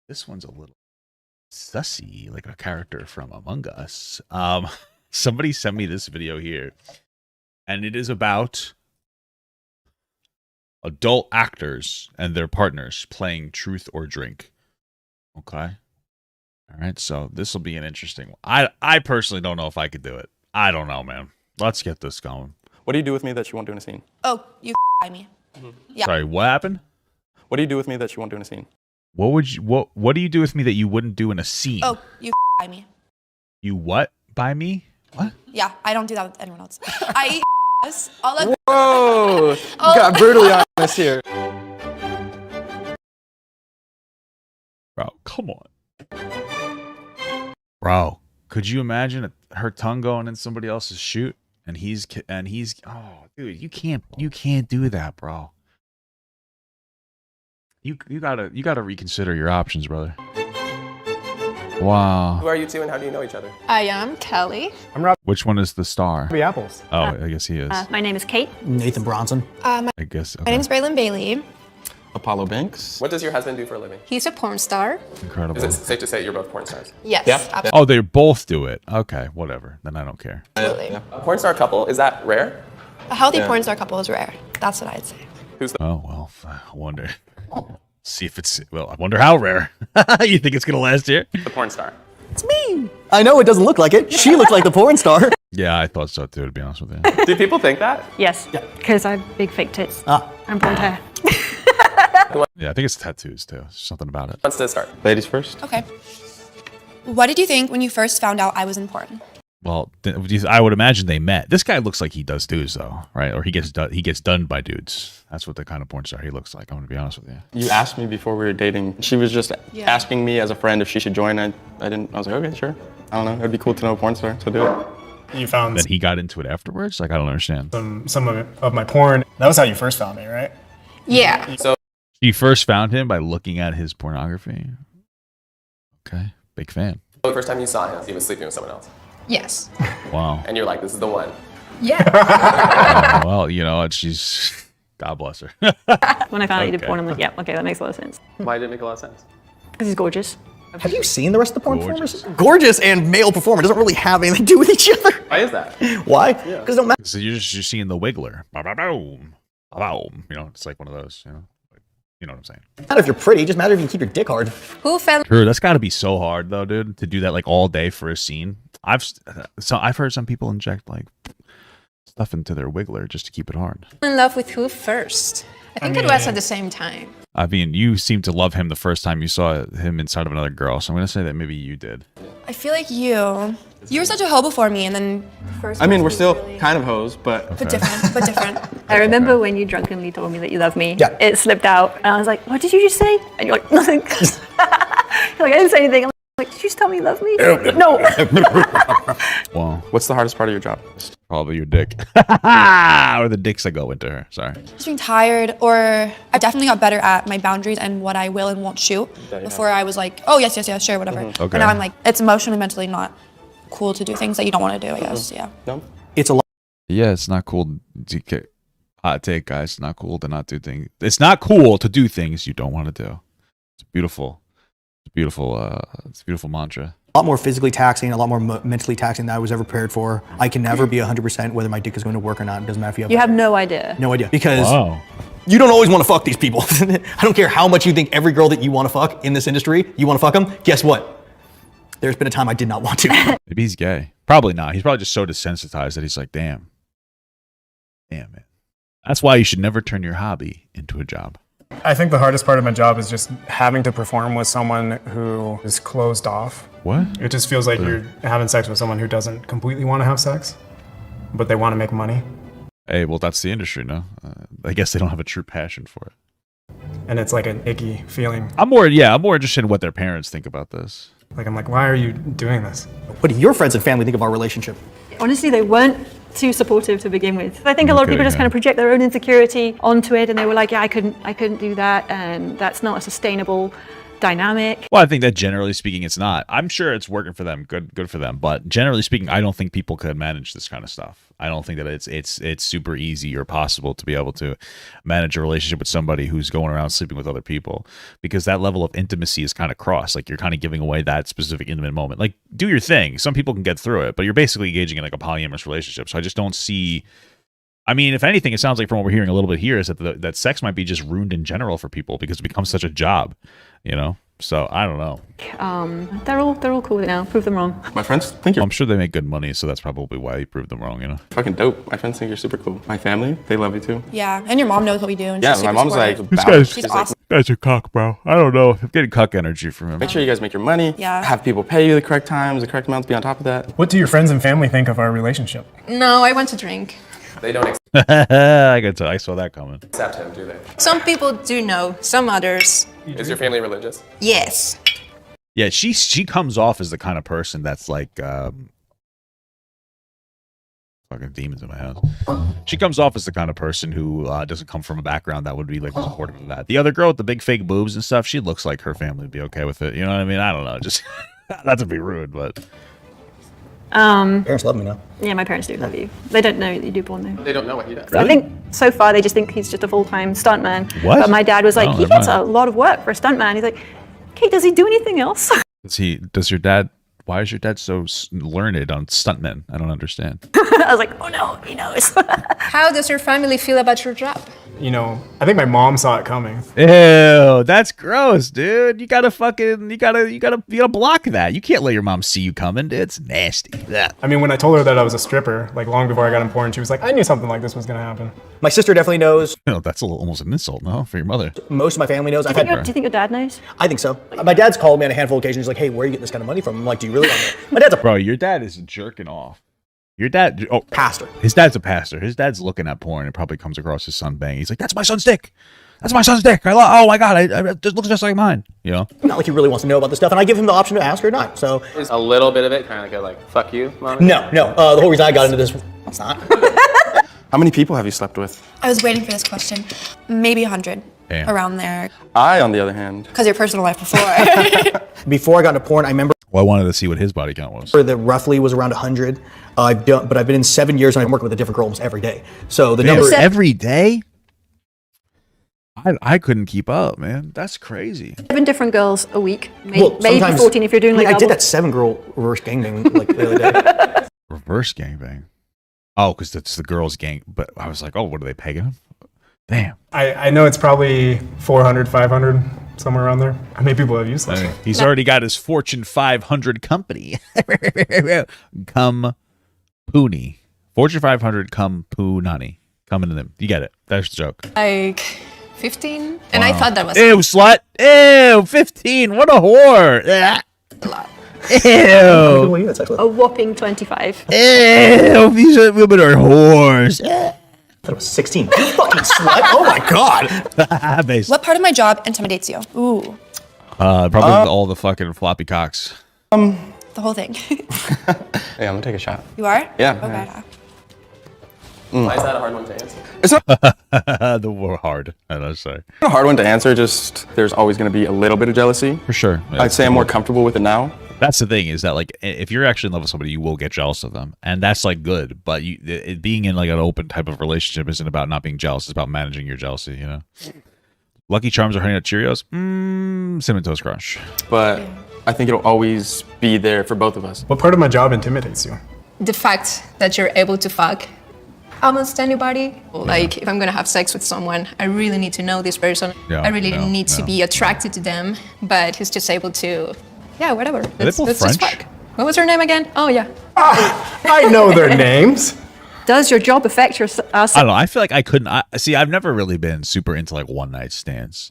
This one's a little sussy, like a character from Among Us. Somebody sent me this video here, and it is about adult actors and their partners playing Truth or Drink. Okay. All right, so this will be an interesting one. I personally don't know if I could do it. I don't know, man. Let's get this going. What do you do with me that you won't do in a scene? Oh, you by me. Yeah. Sorry, what happened? What do you do with me that you won't do in a scene? What do you do with me that you wouldn't do in a scene? Oh, you by me. You what by me? What? Yeah, I don't do that with anyone else. I eat all of. Whoa! You got brutally honest here. Bro, come on. Bro, could you imagine her tongue going in somebody else's shoot and he's oh, dude, you can't do that, bro. You gotta reconsider your options, brother. Wow. Who are you two and how do you know each other? I am Kelly. I'm Rob Which one is the star? the Apples. Oh, I guess he is. My name is Kate. Nathan Bronson. I guess. My Okay. name's Braylon Bailey. Apollo Banks. What does your husband do for a living? He's a porn star. Incredible. Is it safe to say you're both porn stars? Yes. Yeah. Absolutely. Oh, they both do it. Okay, whatever. Then I don't care. A porn star couple, is that rare? A healthy Yeah. porn star couple is rare. That's what I'd say. Oh well, I wonder. See if it's I wonder how rare. You think it's gonna last here? The porn star. It's me. I know it doesn't look like it. She looks like the porn star. Yeah, I thought so too. To be honest with you. Do people think that? Yes, because I have big fake tits Ah. and blonde hair. Yeah, I think it's tattoos too. Something about it. Wants to start? Ladies first. Okay. What did you think when you first found out I was in porn? Well, I would imagine they met. This guy looks like he does dudes though, right? Or he gets done by dudes. That's what the kind of porn star he looks like. I'm gonna be honest with you. You asked me before we were dating. She was just asking me as a friend if she should join. I didn't. I was like, okay, sure. I don't know. It'd be cool to know a porn star, so do it. You found Then he got into it afterwards. Like I don't understand. some of my porn. That was how you first found me, right? Yeah. So You first found him by looking at his pornography. Okay, big fan. the first time you saw him, he was sleeping with someone else, Yes. Wow. and you're like, this is the one. Yeah. Well, you know, she's God bless her. When I found out you did Okay. porn, I'm like, yeah, okay, that makes a lot of sense. Why did it make a lot of sense? Because he's gorgeous. Have you seen the rest of the porn Gorgeous. performers? Gorgeous and male performer doesn't really have anything to do with each other. Why is that? Why? Because it don't matter. So you're seeing the Wiggler. Ba-ba-boom. Ba-boom. You know, it's like one of those. You know what I'm saying. If you're pretty, it just matters if you can keep your dick hard. Who fell True, that's got to be so hard though, dude, to do that like all day for a scene. I've heard some people inject like stuff into their Wiggler just to keep it hard. in love with who first? I think it was at the same time. I mean, you seem to love him the first time you saw him inside of another girl, so I'm gonna say that maybe you did. I feel like you were such a hoe before me, and then first. I mean, we're still kind of hoes, but but different, but different. I remember when you drunkenly told me that you love me. Yeah. It slipped out, and I was like, what did you just say? And you're like, nothing. You're like, I didn't say anything. I'm like, did you just tell me you love me? No. Well, what's the hardest part of your job? probably your dick, or the dicks that go into her. Sorry. Just being tired, or I definitely got better at my boundaries and what I will and won't shoot. Before I was like, oh yes, sure, whatever. Okay. But now I'm like, it's emotionally, mentally not cool to do things that you don't want to do. I guess, yeah. No. It's a lot. Yeah, it's not cool. Hot take, guys. It's not cool to not do things. It's not cool to do things you don't want to do. It's beautiful. It's beautiful. It's a beautiful mantra. A lot more physically taxing, a lot more mentally taxing than I was ever prepared for. I can never be 100% whether my dick is going to work or not. It doesn't matter if you have. You have no idea. no idea because Wow. you don't always want to fuck these people. I don't care how much you think every girl that you want to fuck in this industry, you want to fuck them. Guess what? There's been a time I did not want to. Maybe he's gay. Probably not. He's probably just so desensitized that he's like, damn, man. That's why you should never turn your hobby into a job. I think the hardest part of my job is just having to perform with someone who is closed off. What? It just feels like you're having sex with someone who doesn't completely want to have sex, but they want to make money. Hey, well, that's the industry, no? I guess they don't have a true passion for it. And it's like an icky feeling. I'm more interested in what their parents think about this. Like, I'm like, why are you doing this? What do your friends and family think of our relationship? Honestly, they weren't too supportive to begin with. I think a lot of people Okay, just yeah. kind of project their own insecurity onto it, and they were like, yeah, I couldn't do that, and that's not a sustainable dynamic. Well, I think that generally speaking, it's not. I'm sure it's working for them. Good for them. But generally speaking, I don't think people could manage this kind of stuff. I don't think that it's super easy or possible to be able to manage a relationship with somebody who's going around sleeping with other people, because that level of intimacy is kind of crossed. Like, you're kind of giving away that specific intimate moment. Like, do your thing. Some people can get through it, but you're basically engaging in like a polyamorous relationship. So I just don't see. I mean, if anything, it sounds like from what we're hearing a little bit here is that that sex might be just ruined in general for people because it becomes such a job, you know? So I don't know. They're all cool with it now. Prove them wrong. My friends think you're I'm sure they make good money, so that's probably why you proved them wrong, you know? fucking dope. My friends think you're super cool. My family, they love you too. Yeah, and your mom knows what we do. And Yeah, she's my super mom's supportive. like, guy's- She's she's like, awesome. That's a cock, bro. I don't know. I'm getting cuck energy from him. make sure you guys make your money. Yeah. Have people pay you the correct times, the correct amounts, be on top of that. What do your friends and family think of our relationship? No, I want to drink. They don't I could tell. I saw that coming. accept him, do they? Some people do know, some others, Is your family religious? yes. Yeah, she comes off as the kind of person that's like fucking demons in my house. She comes off as the kind of person who doesn't come from a background that would be like supportive of that. The other girl with the big fake boobs and stuff, she looks like her family would be okay with it. You know what I mean? I don't know. Just not to be rude, but Parents love me now. Yeah, my parents do love you. They don't know that you do porn though. They don't know what he does. I think so far they just think he's just a full-time stuntman. What? But my dad was like, Oh, he never gets mind. a lot of work for a stuntman. He's like, Kate, does he do anything else? does your dad, why is your dad so learned on stuntmen? I don't understand. I was like, oh no, he knows. How does your family feel about your job? You know, I think my mom saw it coming. Ew, that's gross, dude. You gotta block that. You can't let your mom see you coming. It's nasty. Yeah. I mean, when I told her that I was a stripper, like long before I got in porn, she was like, I knew something like this was gonna happen. My sister definitely knows. No, that's almost an insult, no, for your mother. Most of my family knows. do you think your dad knows? I think so. My dad's called me on a handful of occasions. He's like, hey, where are you getting this kind of money from? I'm like, do you really want to know? My dad's a Bro, your dad is jerking off. Your dad, pastor. His dad's a pastor. His dad's looking at porn and probably comes across his son banging. He's like, "That's my son's dick. That's my son's dick. Oh my god, it looks just like mine." You know? Not like he really wants to know about this stuff, and I give him the option to ask or not. So Is a little bit of it kind of go like, fuck you, mom? no. The whole reason I got into this, it's not. How many people have you slept with? I was waiting for this question. Maybe 100, Damn. around there. I, on the other hand, Because your personal life before. Before I got into porn, I remember Well, I wanted to see what his body count was. that roughly was around 100. But I've been in 7 years and I'm working with a different girl almost every day. So the number. Every day? I couldn't keep up, man. That's crazy. 7 different girls a week. Maybe, Well, maybe sometimes- 14 if you're doing like I did double. that 7-girl reverse gangbang like the other day. Reverse gangbang. Oh, because that's the girls' gang. But I was like, oh, what are they pegging him? Damn. I know it's probably 400, 500, somewhere around there. How many people have you slept with? He's already got his Fortune 500 company. Come Pooney. Fortune 500 come Poonani. Coming to them. You get it. That's the joke. Like 15? And I thought that was Ew, slut. Ew, 15. What a whore. Ah. a lot. Ew. Well, yeah, that's actually. A whopping 25. Ew, these women are whores. I thought it was 16. You fucking slut. Oh my god. Basically. What part of my job intimidates you? Ooh, Probably all the fucking floppy cocks. the whole thing. hey, I'm gonna take a shot. You are? Yeah. Okay. Why is that a hard one to answer? The war hard. I don't say. A hard one to answer, just there's always gonna be a little bit of jealousy. For sure. I'd say I'm more comfortable with it now. That's the thing is that like if you're actually in love with somebody, you will get jealous of them, and that's like good. But being in like an open type of relationship isn't about not being jealous. It's about managing your jealousy. You know, Lucky Charms or Honey Nut Cheerios, Cinnamon Toast Crunch. But I think it'll always be there for both of us. What part of my job intimidates you? The fact that you're able to fuck almost anybody. Like, if I'm gonna have sex with someone, I really need to know this person. Yeah, I really no, need to no. be attracted to them, but he's just able to, yeah, whatever. Let's both just French? fuck. What was her name again? Oh, yeah. I know their names. Does your job affect your I don't know. I feel like I couldn't. See, I've never really been super into like one night stands.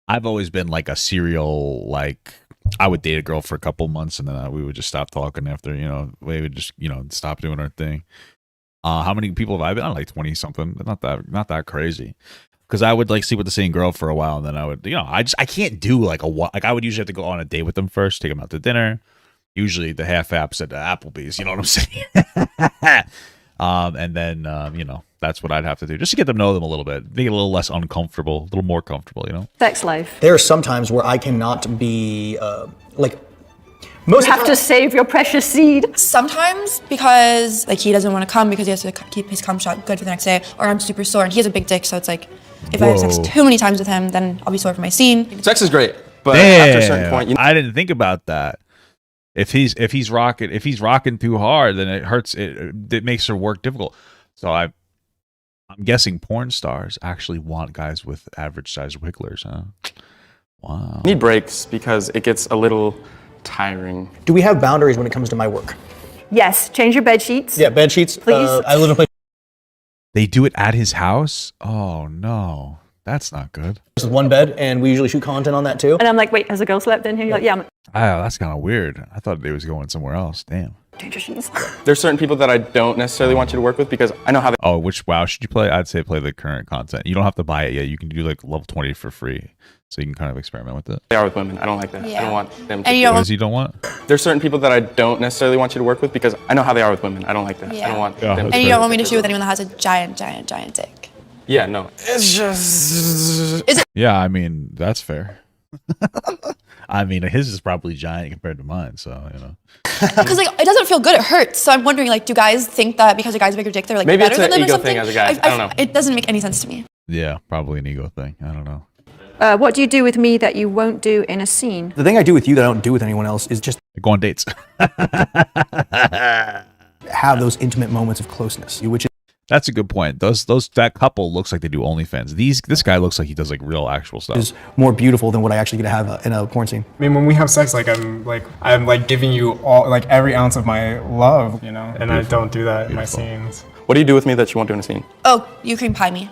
I've always been like a serial, like I would date a girl for a couple months and then we would just stop talking after, you know, we would just, you know, stop doing our thing. How many people have I been on? Like 20 something, but not that crazy. Because I would like sleep with the same girl for a while and then I would, you know, I can't do like I would usually have to go on a date with them first, take them out to dinner. Usually the half apps at Applebee's, you know what I'm saying? And then, you know, That's what I'd have to do, just to get them to know them a little bit, make it a little less uncomfortable, a little more comfortable, you know. Sex life. There are some times where I cannot be like most You have to save your precious seed. Sometimes because like he doesn't want to come because he has to keep his cum shot good for the next day, or I'm super sore and he has a big dick, so it's like if I have sex Whoa. too many times with him, then I'll be sore for my scene. Sex is great, but after a certain point, I didn't think about that. If he's rocking too hard, then it hurts. It makes her work difficult. So I'm guessing porn stars actually want guys with average sized wigglers, huh? Wow. need breaks because it gets a little tiring. Do we have boundaries when it comes to my work? Yes, change your bed sheets. Yeah, bed sheets. Please. I live in a place They do it at his house? Oh no, that's not good. with one bed, and we usually shoot content on that too. And I'm like, wait, has a girl slept in here? You're like, yeah, I'm like, Oh, that's kind of weird. I thought they was going somewhere else. Damn. change your sheets. There's certain people that I don't necessarily want you to work with because I know how they Oh, which WoW should you play? I'd say play the current content. You don't have to buy it yet. You can do like level 20 for free, so you can kind of experiment with it. are with women. I don't like that. I Yeah. don't want them to. And you don't What want is you don't want? There's certain people that I don't necessarily want you to work with because I know how they are with women. I don't like that. I Yeah. don't want Yeah. them. and you don't want me to shoot with anyone that has a giant dick. Yeah, no. It's just. Yeah, I mean that's fair. I mean his is probably giant compared to mine, so you know. Because like it doesn't feel good, it hurts. So I'm wondering, like, do guys think that because a guy's a bigger dick, they're like Maybe better it's than an them or ego something? thing as a guy. I don't know. It doesn't make any sense to me. Yeah, probably an ego thing. I don't know. What do you do with me that you won't do in a scene? The thing I do with you that I don't do with anyone else is just Go on dates. have those intimate moments of closeness, which That's a good point. That couple looks like they do OnlyFans. This guy looks like he does like real actual stuff. is more beautiful than what I actually get to have in a porn scene. I mean, when we have sex, like I'm like giving you all like every ounce of my love, you know, and I don't do that in my scenes. What do you do with me that you won't do in a scene? Oh, you cream pie me.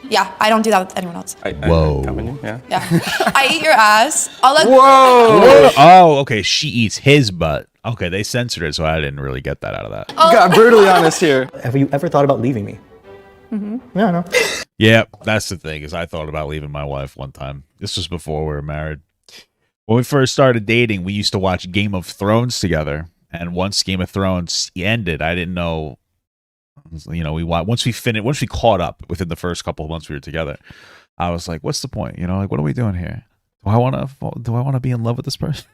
Yeah, I don't do that with anyone else. Whoa. I come in you, yeah. Yeah, I eat your ass. I'll let. Oh, okay. She eats his butt. Okay, they censored it, so I didn't really get that out of that. Got brutally honest here. Have you ever thought about leaving me? Mm-hmm. No. Yeah, that's the thing. Is I thought about leaving my wife one time. This was before we were married. When we first started dating, we used to watch Game of Thrones together. And once Game of Thrones ended, I didn't know. You know, once we caught up within the first couple of months we were together, I was like, "What's the point? You know, like what are we doing here? Do I want to be in love with this person?"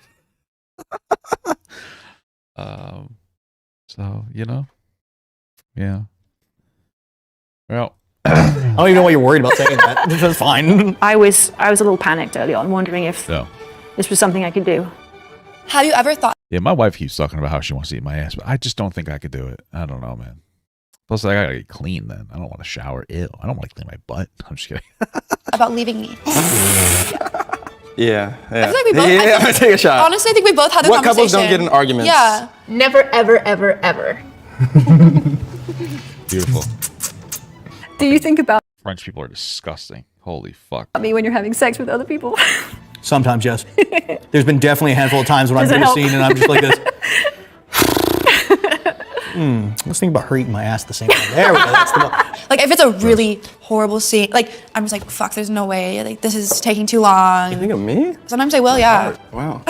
So you know, yeah. Well, I don't even know why you're worried about saying that. That's fine. I was a little panicked early on, wondering if so this was something I could do. Have you ever thought? yeah, my wife keeps talking about how she wants to eat my ass, but I just don't think I could do it. I don't know, man. Plus, I gotta get clean. Then I don't want to shower. Ew, I don't want to clean my butt. I'm just kidding. About leaving me? Yeah. I feel like we both. Yeah, I'm gonna take a shot. Honestly, I think we both had the What couples conversation. don't get in arguments? Yeah. Never, ever, ever, ever. Beautiful. Do you think about French people are disgusting. Holy fuck. me when you're having sex with other people? Sometimes, yes. There's been definitely a handful of times when I'm Does it in a help? scene and I'm just like this. Let's think about her eating my ass at the same time. There we go. That's the Like if it's a really horrible scene, like I'm just like, fuck, there's no way. Like this is taking too long. Think of me? Sometimes I will, yeah. Wow.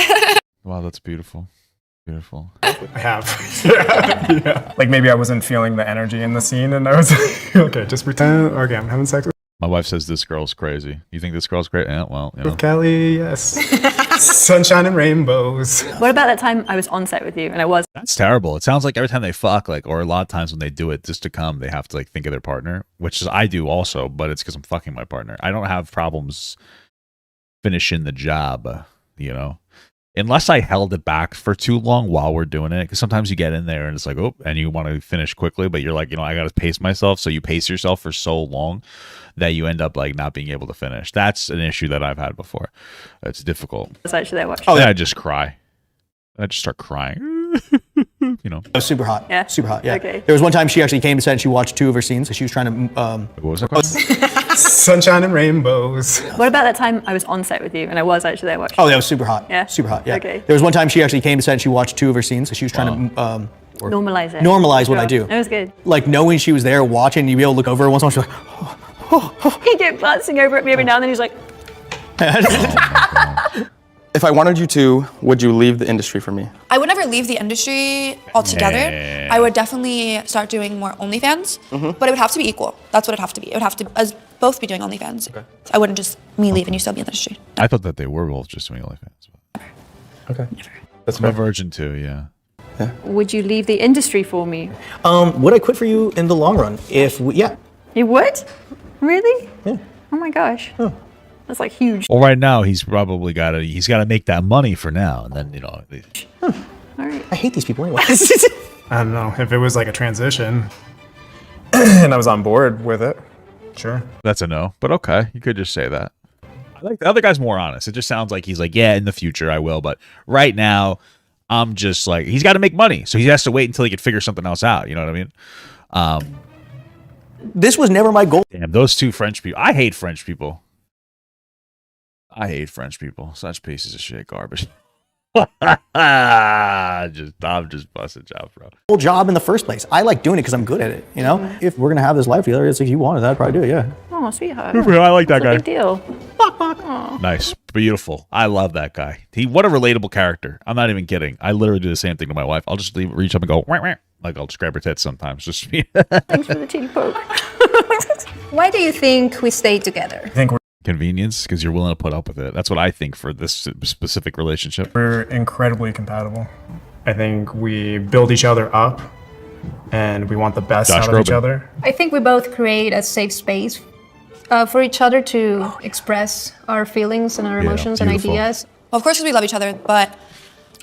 Wow, that's beautiful. Beautiful. I have. Yeah. Like maybe I wasn't feeling the energy in the scene, and I was like, okay, just pretend. Okay, I'm having sex My wife says this girl's crazy. You think this girl's great? Yeah, well, you know. with Kelly. Yes. Sunshine and rainbows. What about that time I was on set with you and I was? That's terrible. It sounds like every time they fuck, like, or a lot of times when they do it just to come, they have to like think of their partner, which is I do also, but it's because I'm fucking my partner. I don't have problems finishing the job, you know, unless I held it back for too long while we're doing it. Because sometimes you get in there and it's like, oh, and you want to finish quickly, but you're like, you know, I got to pace myself. So you pace yourself for so long that you end up like not being able to finish. That's an issue that I've had before. It's difficult. I was actually there watching. Oh, then I just cry. I just start crying. You know, It was super hot. Yeah? Super hot, yeah. Okay. There was one time she actually came to set and she watched 2 of her scenes. So she was trying to, what was that question? Sunshine and rainbows. What about that time I was on set with you and I was actually there watching? oh, that was super hot. Yeah? Super hot, yeah. Okay. There was one time she actually came to set and she watched 2 of her scenes. So she was trying to, Normalize it. normalize what I do. It was good. like knowing she was there watching, you'd be able to look over her once in a while, she's like, He kept glancing over at me every now and then. He's like, If I wanted you to, would you leave the industry for me? I would never leave the industry altogether. Nah. I would definitely start doing more OnlyFans, but it would have to be equal. That's what it'd have to be. It would have to us both be doing OnlyFans. Okay. I wouldn't just me leave and you still be in the industry. I thought that they were both just doing OnlyFans. Okay. That's I'm a fair. virgin too, yeah. Would you leave the industry for me? Would I quit for you in the long run? Yeah. You would? Really? Yeah. Oh my gosh. That's like huge. Well, right now he's probably got to make that money for now, and then All right. I hate these people anyway. I don't know if it was like a transition, and I was on board with it. Sure. that's a no. But okay, you could just say that. I like the other guy's more honest. It just sounds like he's like, yeah, in the future I will, but right now I'm just like, he's got to make money, so he has to wait until he can figure something else out. You know what I mean? This was never my goal. Damn, those two French people. I hate French people. I hate French people. Such pieces of shit, garbage. I'm just busting chops, bro. Whole job in the first place. I like doing it because I'm good at it. You know, if we're gonna have this life together, it's like you wanted, I'd probably do it. Yeah. Oh, sweetheart. I like that Big guy. deal. Nice, beautiful. I love that guy. What a relatable character. I'm not even kidding. I literally do the same thing to my wife. I'll just reach up and go, wah, wah. Like I'll just grab her tits sometimes. Just Thanks for the titty poke. Why do you think we stay together? I think convenience, because you're willing to put up with it. That's what I think for this specific relationship. we're incredibly compatible. I think we build each other up, and we want the best Josh out of each Groban. other. I think we both create a safe space for each other to express our feelings and our Yeah, emotions and beautiful. ideas. Well, of course, because we love each other, but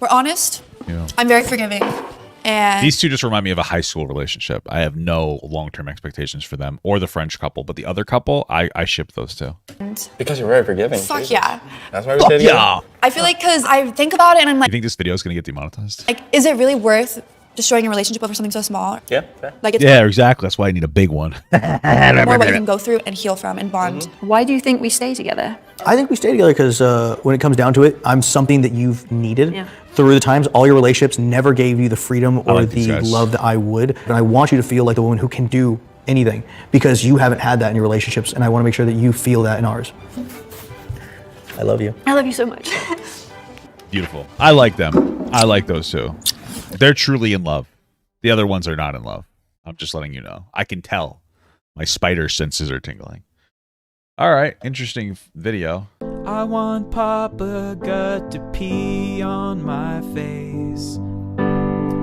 we're honest. Yeah. I'm very forgiving. And These two just remind me of a high school relationship. I have no long-term expectations for them or the French couple, but the other couple, I ship those two. Because you're very forgiving. fuck yeah. That's why we stay together. I feel like because I think about it and I'm You like, think this video is going to get demonetized? is it really worth destroying a relationship over something so small? Yeah. Fair. Like it's Yeah, exactly. That's why I need a big one. more what you can go through and heal from and bond. Why do you think we stay together? I think we stay together because when it comes down to it, I'm something that you've needed Yeah. through the times. All your relationships never gave you the freedom or like these the guys. love that I would. And I want you to feel like the woman who can do anything because you haven't had that in your relationships, and I want to make sure that you feel that in ours. I love you. I love you so much. Beautiful. I like them. I like those two. They're truly in love. The other ones are not in love. I'm just letting you know. I can tell. My spider senses are tingling. All right. Interesting video. I want Papa Gut to pee on my face,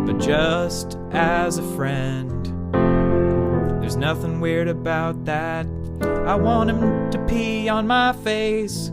but just as a friend. There's nothing weird about that. I want him to pee on my face.